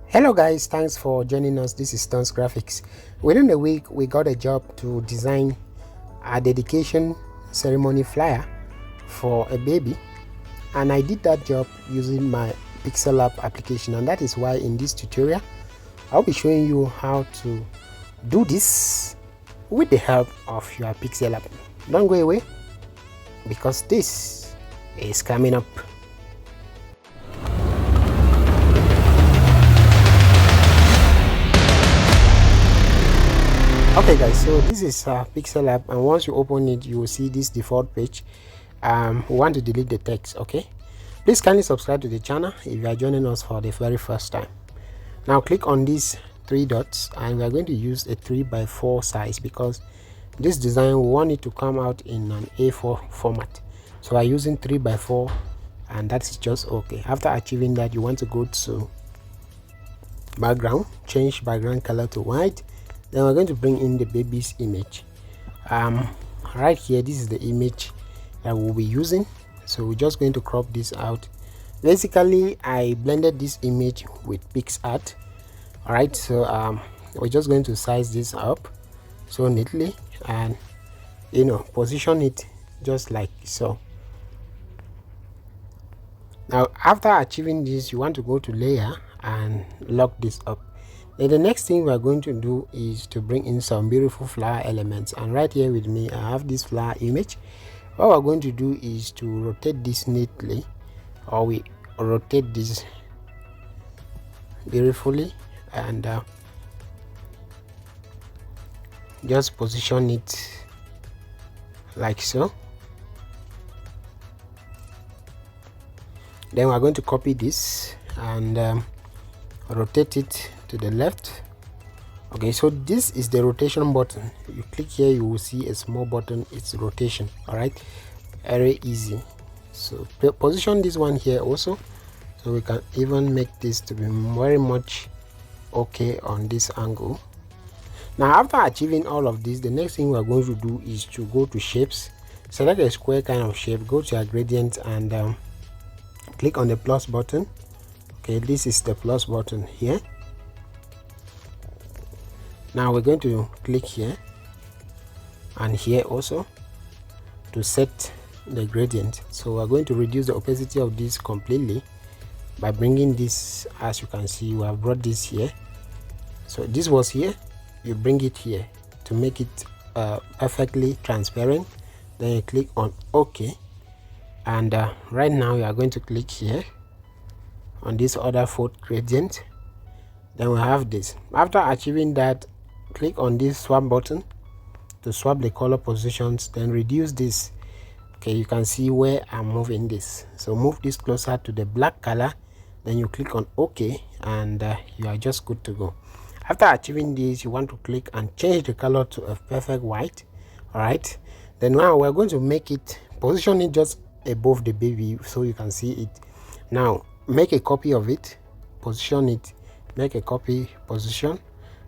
Hello guys, thanks for joining us. This is Stone's Graphics. Within the week, we got a job to design a dedication ceremony flyer for a baby, and I did that job using my Pixellab application, and that is why in this tutorial I'll be showing you how to do this with the help of your Pixellab. Don't go away because this is coming up. Okay guys, so this is Pixellab, and once you open it you will see this default page. We want to delete the text. Okay, please kindly subscribe to the channel if you are joining us for the very first time. Now click on these three dots, and we are going to use a 3x4 size because this design we want it to come out in an A4 format, so we are using 3x4, and that's just okay. After achieving that, you want to go to background, change background color to white. Then we're going to bring in the baby's image. Right here, this is the image that we'll be using, so we're just going to crop this out. Basically, I blended this image with Pixart. All right, so we're just going to size this up so neatly, and position it just like so. Now after achieving this, you want to go to layer and lock this up. Then the next thing we are going to do is to bring in some beautiful flower elements, and right here with me I have this flower image. What we're going to do is to rotate this neatly, or we rotate this beautifully, and just position it like so. Then we're going to copy this and rotate it to the left. Okay, so this is the rotation button. You click here, you will see a small button, it's rotation. All right, very easy. So position this one here also, so we can even make this to be very much okay on this angle. Now after achieving all of this, the next thing we are going to do is to go to shapes, select a square kind of shape, go to your gradient, and click on the plus button. Okay, this is the plus button here. Now we're going to click here and here also to set the gradient. So we're going to reduce the opacity of this completely by bringing this, as you can see, we have brought this here. So this was here, you bring it here to make it perfectly transparent. Then you click on OK, and right now we are going to click here on this other fourth gradient. Then we have this. After achieving that, click on this swap button to swap the color positions, then reduce this. Okay, you can see where I'm moving this, so move this closer to the black color, then you click on OK, and you are just good to go. After achieving this, you want to click and change the color to a perfect white. All right, then now we're going to make it, position it just above the baby so you can see it. Now make a copy of it, position it, make a copy, position,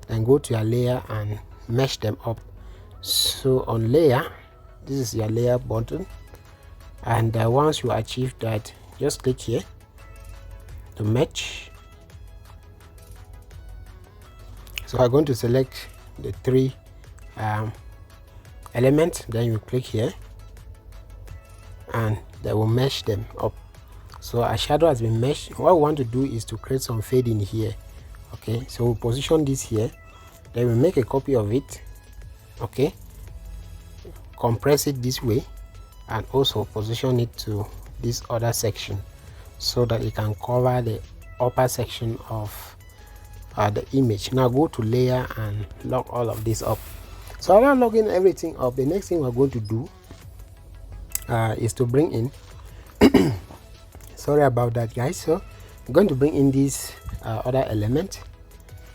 then go to your layer and mesh them up. So on layer, this is your layer button, and once you achieve that, just click here to match. So I'm going to select the three elements, then you click here and they will mesh them up. So a shadow has been meshed. What we want to do is to create some fade in here. Okay, so we'll position this here, then we make a copy of it. Okay, compress it this way, and also position it to this other section so that it can cover the upper section of the image. Now go to layer and lock all of this up. So after locking everything up, the next thing we're going to do is to bring in sorry about that guys. So I'm going to bring in this other element,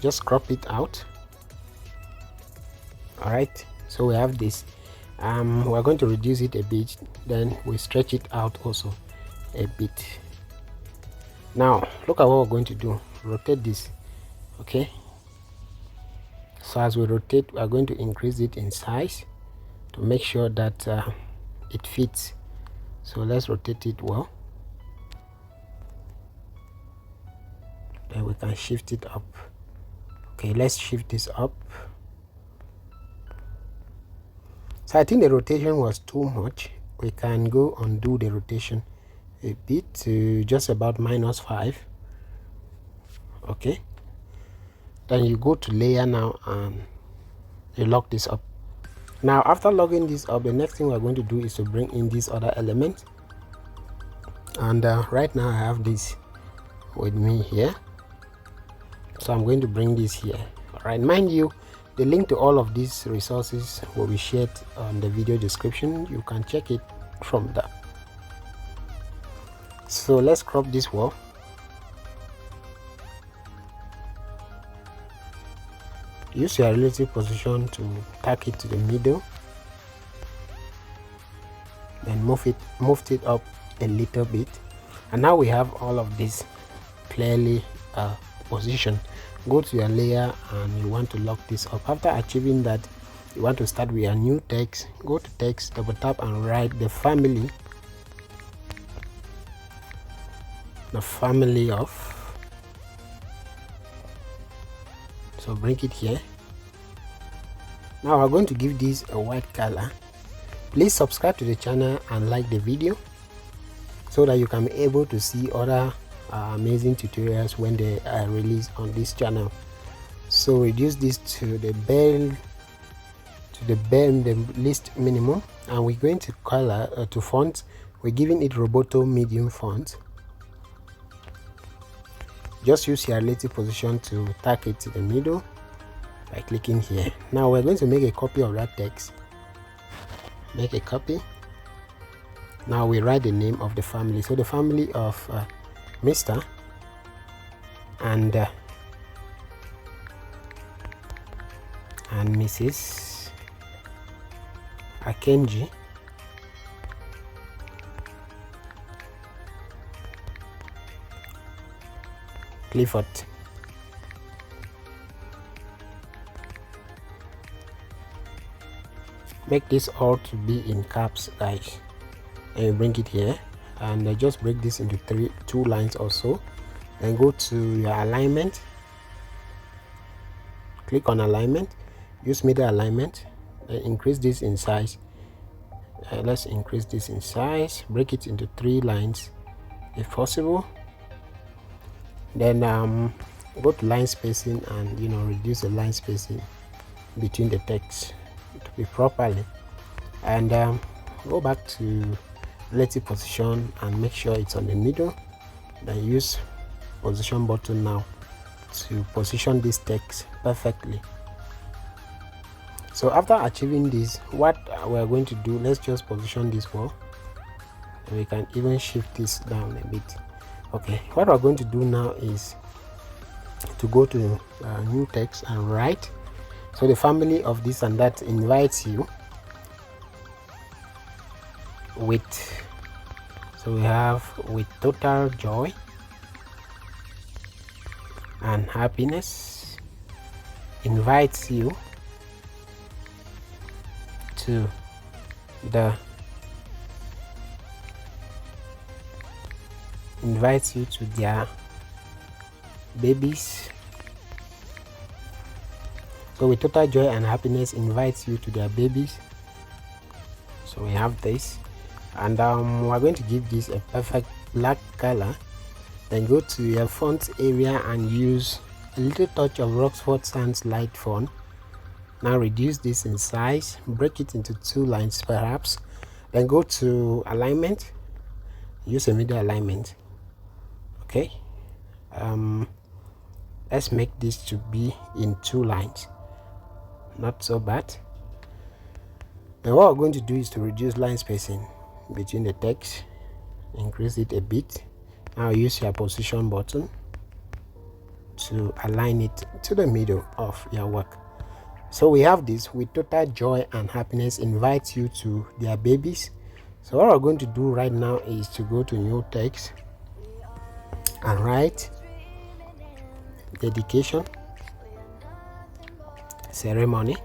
just crop it out. All right, so we have this. We're going to reduce it a bit, then we stretch it out also a bit. Now look at what we're going to do, rotate this. Okay, so as we rotate, we are going to increase it in size to make sure that it fits. So let's rotate it well. then we can shift it up. Okay, let's shift this up. So I think the rotation was too much. We can go undo the rotation a bit to just about -5. Okay, then you go to layer now and you lock this up. Now after logging this up, the next thing we're going to do is to bring in this other element, and right now I have this with me here, so I'm going to bring this here. All right, mind you, the link to all of these resources will be shared on the video description. You can check it from there. So let's crop this wall. Use your relative position to tack it to the middle, then move it up a little bit, and now we have all of this clearly positioned. Go to your layer and you want to lock this up. After achieving that, you want to start with your new text. Go to text, double tap and write the family of. So bring it here. Now we're going to give this a white color. Please subscribe to the channel and like the video so that you can be able to see other amazing tutorials when they are released on this channel. So reduce this to the least minimum, and we're going to color to font. We're giving it Roboto medium font. Just use your relative position to tack it to the middle by clicking here. Now we're going to make a copy of that text. Make a copy. Now we write the name of the family. So the family of Mr. and Mrs. Akenji Clifford. Make this all to be in caps, guys, and you bring it here, and just break this into two lines also. Then go to your alignment, click on alignment, use middle alignment, and increase this in size. Let's increase this in size, break it into 3 lines if possible. Then go to line spacing and reduce the line spacing between the text to be properly, and go back to relative position and make sure it's on the middle. Then use position button now to position this text perfectly. So after achieving this, what we're going to do, let's just position this wall, and we can even shift this down a bit. Okay, what we're going to do now is to go to new text and write. So the family of this and that invites you with, so we have with total joy and happiness, invites you to their babies. So with total joy and happiness invites you to their babies. So we have this, and we're going to give this a perfect black color. Then go to your font area and use a little touch of Rockford Sans light font. Now reduce this in size, break it into 2 lines perhaps. Then go to alignment, use a middle alignment. Okay, let's make this to be in 2 lines, not so bad. Now what we're going to do is to reduce line spacing between the text, increase it a bit. Now use your position button to align it to the middle of your work. So we have this with total joy and happiness invites you to their babies. So what we're going to do right now is to go to new text and write dedication ceremony.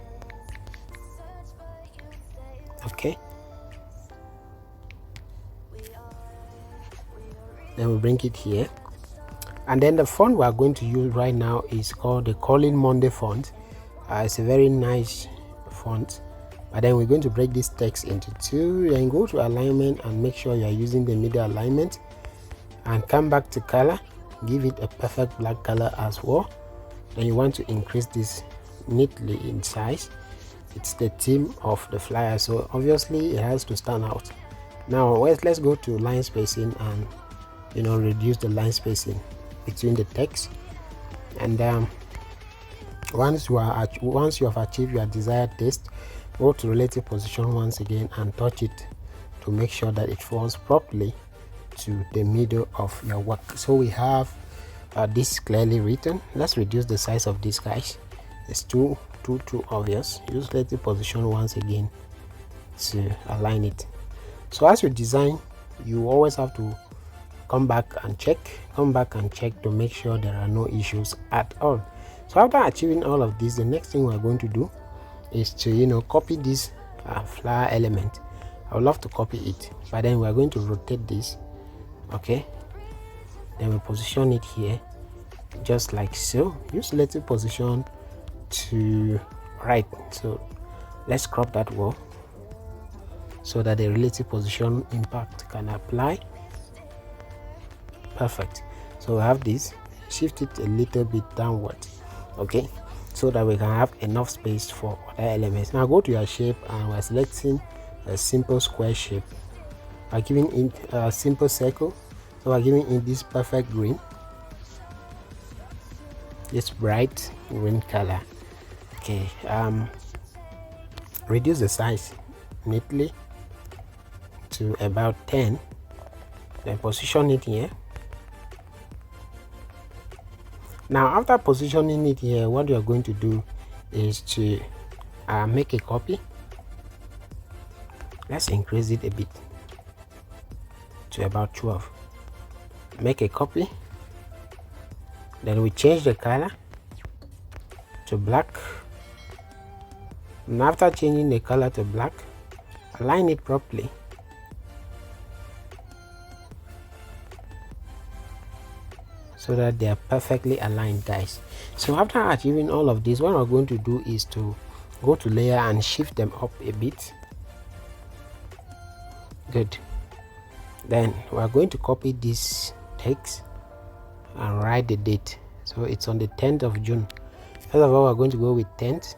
Okay, then we bring it here, And then the font we are going to use right now is called the Calling Monday font. It's a very nice font, but then we're going to break this text into two. Then go to alignment and make sure you are using the middle alignment, and come back to color, give it a perfect black color as well. Then you want to increase this neatly in size. It's the theme of the flyer, so obviously it has to stand out. Now let's go to line spacing and reduce the line spacing between the text. And once you have achieved your desired text, go to relative position once again and touch it to make sure that it falls properly to the middle of your work. So we have this clearly written. Let's reduce the size of these guys. It's too obvious. Use relative position once again to align it. So as you design, you always have to come back and check to make sure there are no issues at all. So after achieving all of this, the next thing we're going to do is to copy this flower element. I would love to copy it, but then we're going to rotate this. Okay, then we position it here just like so. Use relative position to right. So let's crop that wall so that the relative position impact can apply. Perfect. So we have this, shift it a little bit downward, okay, so that we can have enough space for other elements. Now go to your shape and we're selecting a simple square shape. We're giving it a simple circle, so we're giving it this perfect green, this bright green color. Okay, reduce the size neatly to about 10, then position it here. Now after positioning it here, what you are going to do is to make a copy. Let's increase it a bit to about 12. Make a copy, then we change the color to black, and after changing the color to black, align it properly. So that they are perfectly aligned, guys. So after achieving all of this, what we're going to do is to go to layer and shift them up a bit. Good. Then we're going to copy this text and write the date. So it's on the 10th of June. First of all, we're going to go with 10th.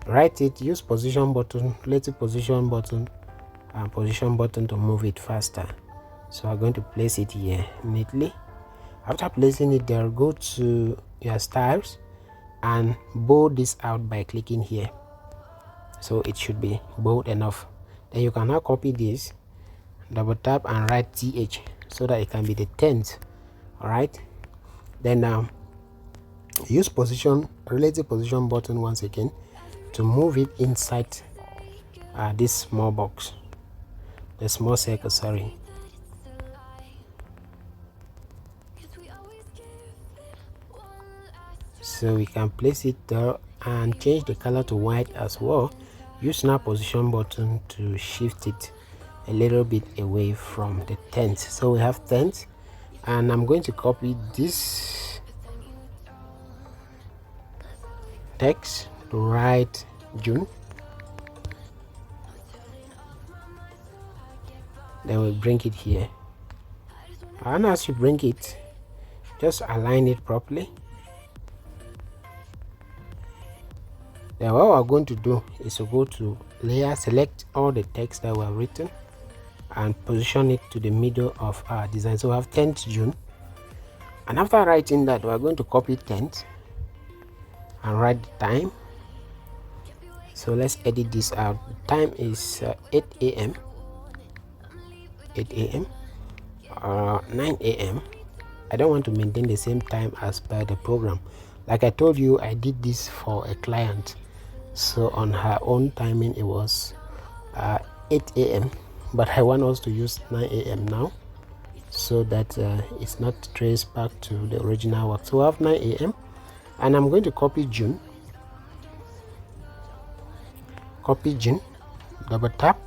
Write it, use position button, relative position button, and position button to move it faster. So we're going to place it here neatly. After placing it there, go to your styles and bold this out by clicking here. So it should be bold enough. Then you can now copy this, double tap and write TH so that it can be the 10th. Alright. Then now use relative position button once again to move it inside this small box, the small circle, sorry. So we can place it there and change the color to white as well. Use now position button to shift it a little bit away from the 10th. So we have 10th, and I'm going to copy this text to write June. Then we bring it here, and as you bring it, just align it properly. Then what we're going to do is to go to layer, select all the text that were written and position it to the middle of our design. So we have 10th June, and after writing that, we're going to copy 10th and write the time. So let's edit this out. The time is 8 a.m. 8 a.m. 9 a.m. I don't want to maintain the same time as per the program. Like I told you, I did this for a client, so on her own timing it was 8 a.m. but I want us to use 9 a.m. now, so that it's not traced back to the original work. So I have 9 a.m. and I'm going to copy June, double tap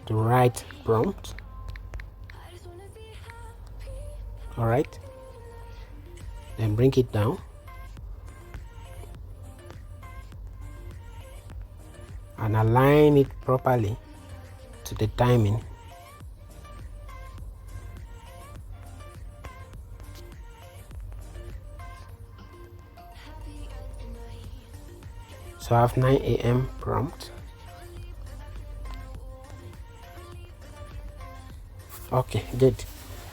to write prompt. All right, then bring it down and align it properly to the timing. So I have 9 a.m. prompt. Okay, good.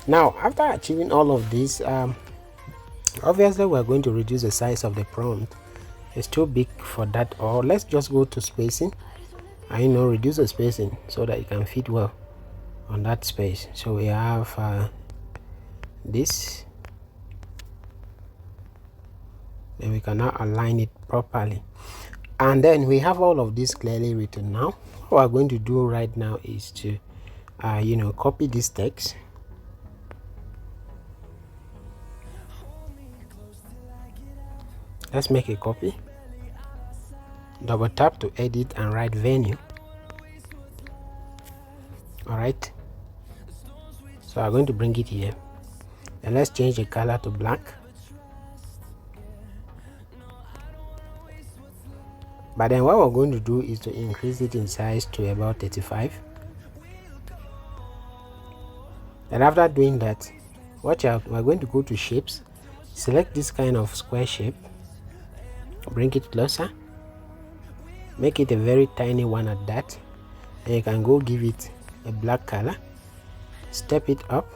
Now after achieving all of this, obviously we're going to reduce the size of the prompt. It's too big for that, or let's just go to spacing and reduce the spacing so that it can fit well on that space. So we have this, then we can now align it properly, and then we have all of this clearly written. Now what we're going to do right now is to copy this text. Let's make a copy, double tap to edit and write venue. All right, so I'm going to bring it here, and let's change the color to black. But then what we're going to do is to increase it in size to about 35. And after doing that, watch out, we're going to go to shapes, select this kind of square shape, bring it closer, make it a very tiny one at that, and you can go give it a black color, step it up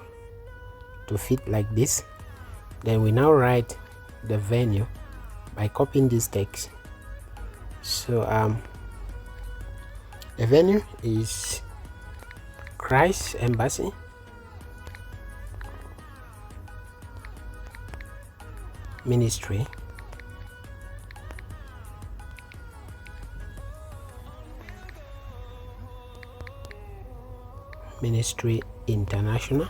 to fit like this. Then we now write the venue by copying this text. So the venue is Christ Embassy Ministry International.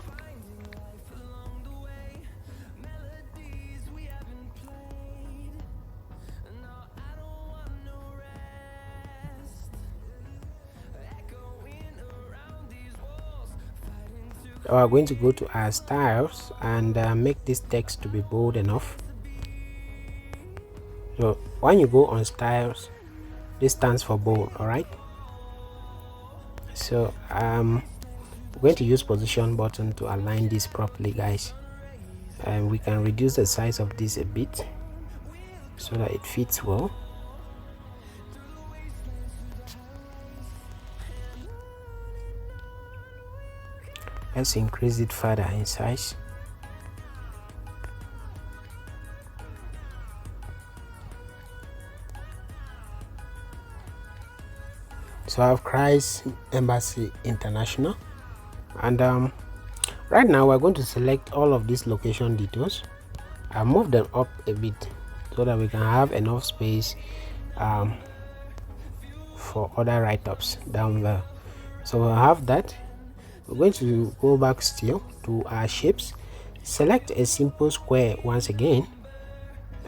We're going to go to our styles and make this text to be bold enough. So when you go on styles, this stands for bold. All right, so I'm going to use position button to align this properly, guys, and we can reduce the size of this a bit so that it fits well. Let's increase it further in size. So I have Christ Embassy International, and right now we're going to select all of these location details and move them up a bit so that we can have enough space for other write-ups down there. So we'll have that. We're going to go back still to our shapes, select a simple square once again,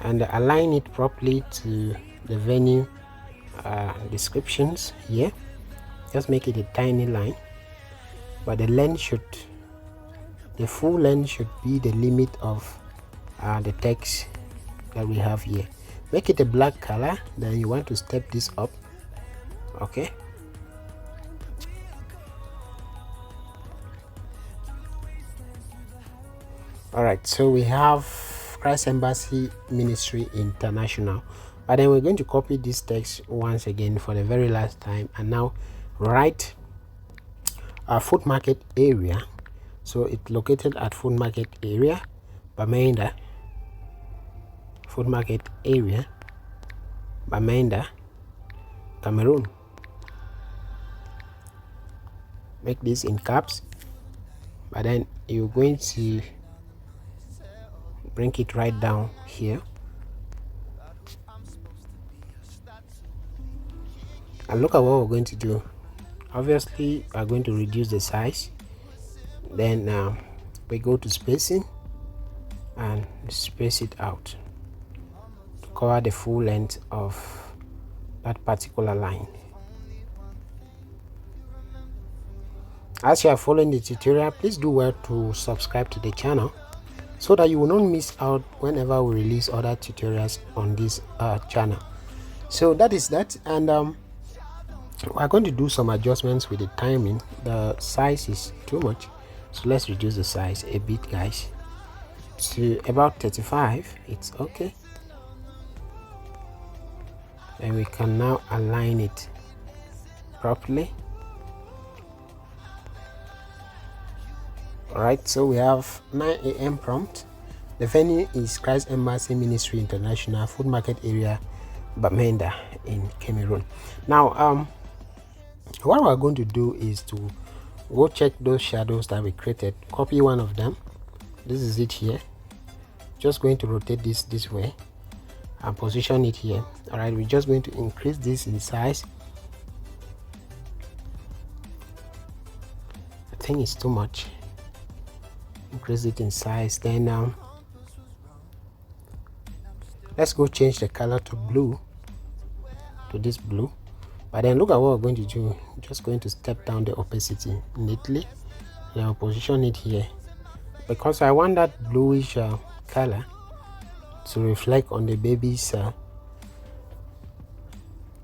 and align it properly to the venue descriptions here. Just make it a tiny line, but the full length should be the limit of the text that we have here. Make it a black color, then you want to step this up. Okay, all right, so we have Christ Embassy Ministry International, but then we're going to copy this text once again for the very last time, and now write our food market area. So it's located at food market area Bamenda, food market area Bamenda, Cameroon. Make this in caps, but then you're going to bring it right down here, and look at what we're going to do. Obviously we're going to reduce the size, then we go to spacing and space it out to cover the full length of that particular line. As you are following the tutorial, please do well to subscribe to the channel so that you will not miss out whenever we release other tutorials on this channel. So that is that, and we're going to do some adjustments with the timing. The size is too much, so let's reduce the size a bit, guys, to about 35. It's okay, and we can now align it properly. Alright, so we have 9 a.m. prompt. The venue is Christ Embassy Ministry International, Food Market Area, Bamenda in Cameroon. Now what we're going to do is to go check those shadows that we created, copy one of them. This is it here. Just going to rotate this way and position it here. All right, we're just going to increase this in size. I think it's too much. Increase it in size. Then let's go change the color to blue, to this blue. But then look at what we're going to do. Just going to step down the opacity neatly, and I'll position it here because I want that bluish color to reflect on the baby's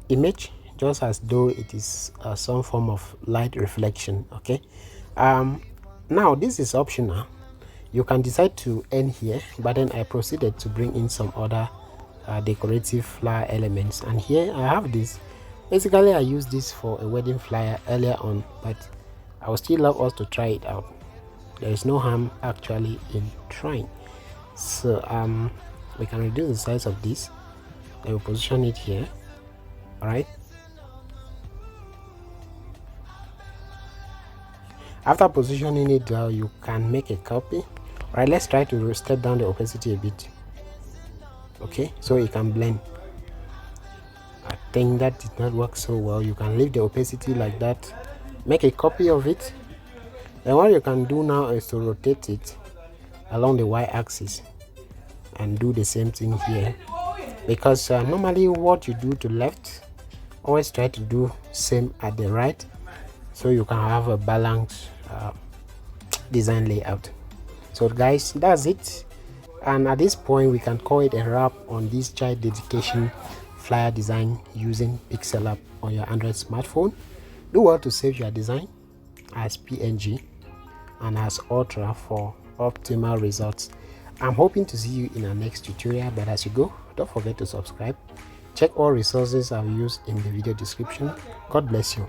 image, just as though it is some form of light reflection. Okay, now this is optional. You can decide to end here, but then I proceeded to bring in some other decorative flower elements, and here I have this. Basically, I used this for a wedding flyer earlier on, but I would still love us to try it out. There is no harm actually in trying. So we can reduce the size of this, and we'll position it here. All right, after positioning it, you can make a copy. All right, let's try to step down the opacity a bit. Okay, so it can blend. I think that did not work so well. You can leave the opacity like that, make a copy of it. Then what you can do now is to rotate it along the y-axis and do the same thing here, because normally what you do to left, always try to do same at the right, so you can have a balanced design layout. So guys, that's it, and at this point we can call it a wrap on this child dedication flyer design using Pixellab on your Android smartphone. Do well to save your design as PNG and as Ultra for optimal results. I'm hoping to see you in our next tutorial, but as you go, don't forget to subscribe. Check all resources I've used in the video description. God bless you.